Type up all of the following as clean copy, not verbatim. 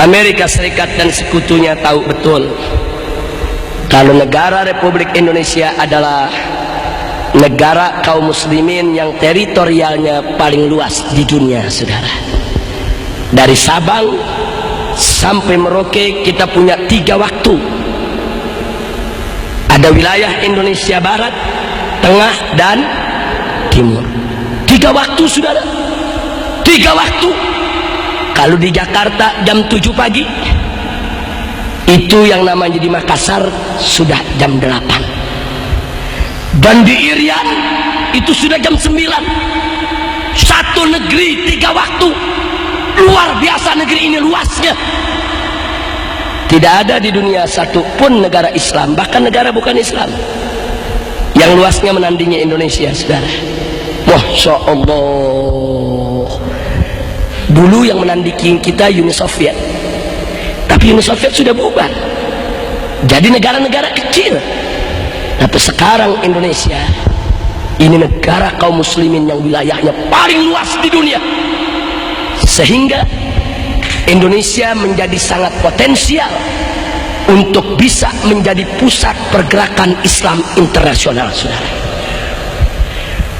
Amerika Serikat dan sekutunya tahu betul kalau negara Republik Indonesia adalah negara kaum muslimin yang teritorialnya paling luas di dunia, saudara. Dari Sabang sampai Merauke kita punya 3 waktu. Ada wilayah Indonesia Barat, Tengah, dan Timur. 3 waktu, saudara. 3 waktu. Kalau di Jakarta jam 7 pagi, itu yang namanya di Makassar sudah jam 8. Dan di Irian itu sudah jam 9. Satu negeri 3 waktu. Luar biasa negeri ini luasnya. Tidak ada di dunia satu pun negara Islam, bahkan negara bukan Islam, yang luasnya menandingi Indonesia, saudara. Masya Allah. Dulu yang menandingi kita Uni Soviet, tapi Uni Soviet sudah bubar jadi negara-negara kecil. Tapi sekarang Indonesia ini negara kaum muslimin yang wilayahnya paling luas di dunia, sehingga Indonesia menjadi sangat potensial untuk bisa menjadi pusat pergerakan Islam internasional, saudara.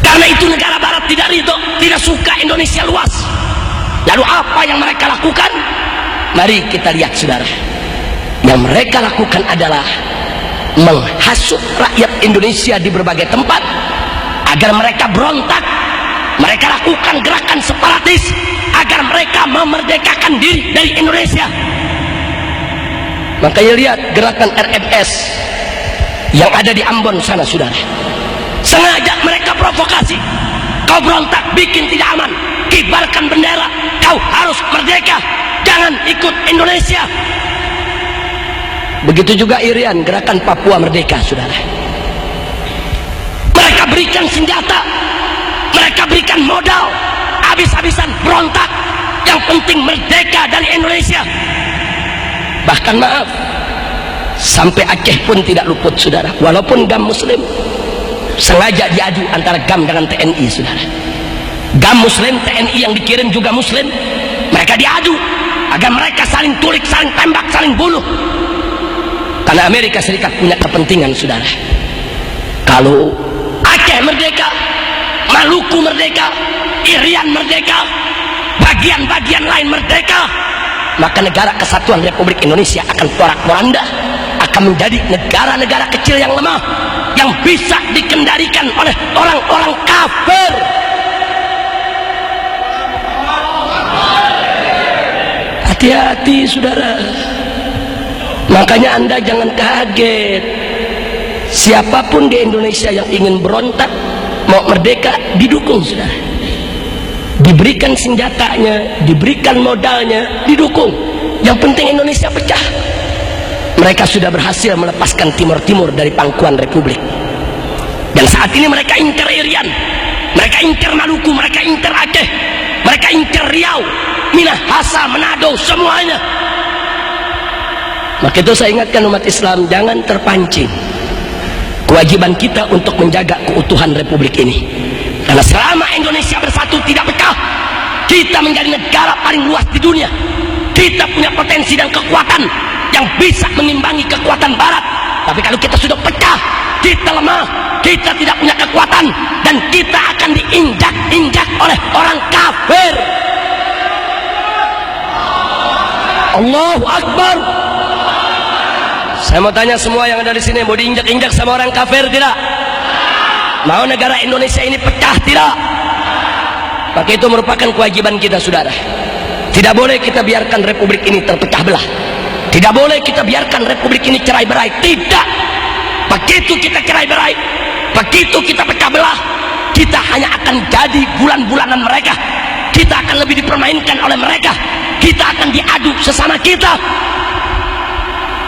Karena itu negara barat tidak ridho, tidak suka Indonesia luas. Lalu apa yang mereka lakukan? Mari kita lihat, saudara. Yang mereka lakukan adalah menghasut rakyat Indonesia di berbagai tempat agar mereka berontak. Mereka lakukan gerakan separatis agar mereka memerdekakan diri dari Indonesia. Makanya lihat gerakan RMS yang ada di Ambon sana, saudara. Sengaja mereka provokasi. Kau berontak, bikin tidak aman, kibarkan bendera, kau harus merdeka, jangan ikut Indonesia. Begitu juga Irian, gerakan Papua Merdeka, saudara. Mereka berikan senjata, mereka berikan modal, habis-habisan berontak. Yang penting merdeka dari Indonesia. Bahkan maaf, sampai Aceh pun tidak luput, saudara. Walaupun GAM Muslim sengaja diadu antara GAM dengan TNI, saudara. GAM Muslim, TNI yang dikirim juga Muslim. Mereka diadu agar mereka saling tulik, saling tembak, saling bunuh. Karena Amerika Serikat punya kepentingan, saudara. Kalau Aceh merdeka, Maluku merdeka, Irian merdeka, bagian-bagian lain merdeka, maka negara kesatuan Republik Indonesia akan porak-poranda, akan menjadi negara-negara kecil yang lemah, yang bisa dikendalikan oleh orang-orang kafir. Hati-hati, saudara. Makanya Anda jangan kaget. Siapapun di Indonesia yang ingin berontak, mau merdeka, didukung, saudara. Diberikan senjatanya, diberikan modalnya, didukung. Yang penting Indonesia pecah. Mereka sudah berhasil melepaskan Timur-Timur dari pangkuan Republik. Dan saat ini mereka incar Irian, mereka incar Maluku, mereka incar Aceh, mereka incar Riau, Minahasa, Manado, semuanya. Maka itu saya ingatkan umat Islam, jangan terpancing. Kewajiban kita untuk menjaga keutuhan Republik ini. Karena selama Indonesia bersatu tidak pecah, kita menjadi negara paling luas di dunia. Kita punya potensi dan kekuatan yang bisa mengimbangi kekuatan Barat. Tapi kalau kita sudah pecah, kita lemah, kita tidak punya kekuatan, dan kita akan diinjak-injak oleh orang kafir. Allahu Akbar. Saya mau tanya semua yang ada di sini, mau diinjak-injak sama orang kafir tidak? Mau negara Indonesia ini pecah tidak? Maka itu merupakan kewajiban kita, saudara. Tidak boleh kita biarkan Republik ini terpecah belah. Tidak boleh kita biarkan Republik ini cerai-berai. Tidak. Begitu kita cerai-berai, begitu kita pecah belah, kita hanya akan jadi bulan-bulanan mereka. Kita akan lebih dipermainkan oleh mereka. Kita akan diadu sesama kita.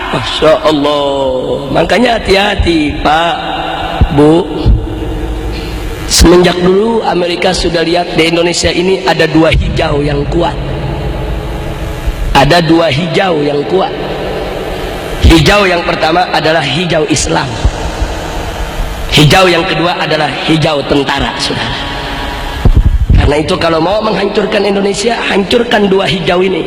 Masya Allah. Makanya hati-hati, Pak, Bu. Semenjak dulu Amerika sudah lihat di Indonesia ini ada 2 hijau yang kuat. Ada 2 hijau yang kuat. Hijau yang pertama adalah hijau Islam. Hijau yang kedua adalah hijau tentara, saudara. Karena itu kalau mau menghancurkan Indonesia, hancurkan 2 hijau ini.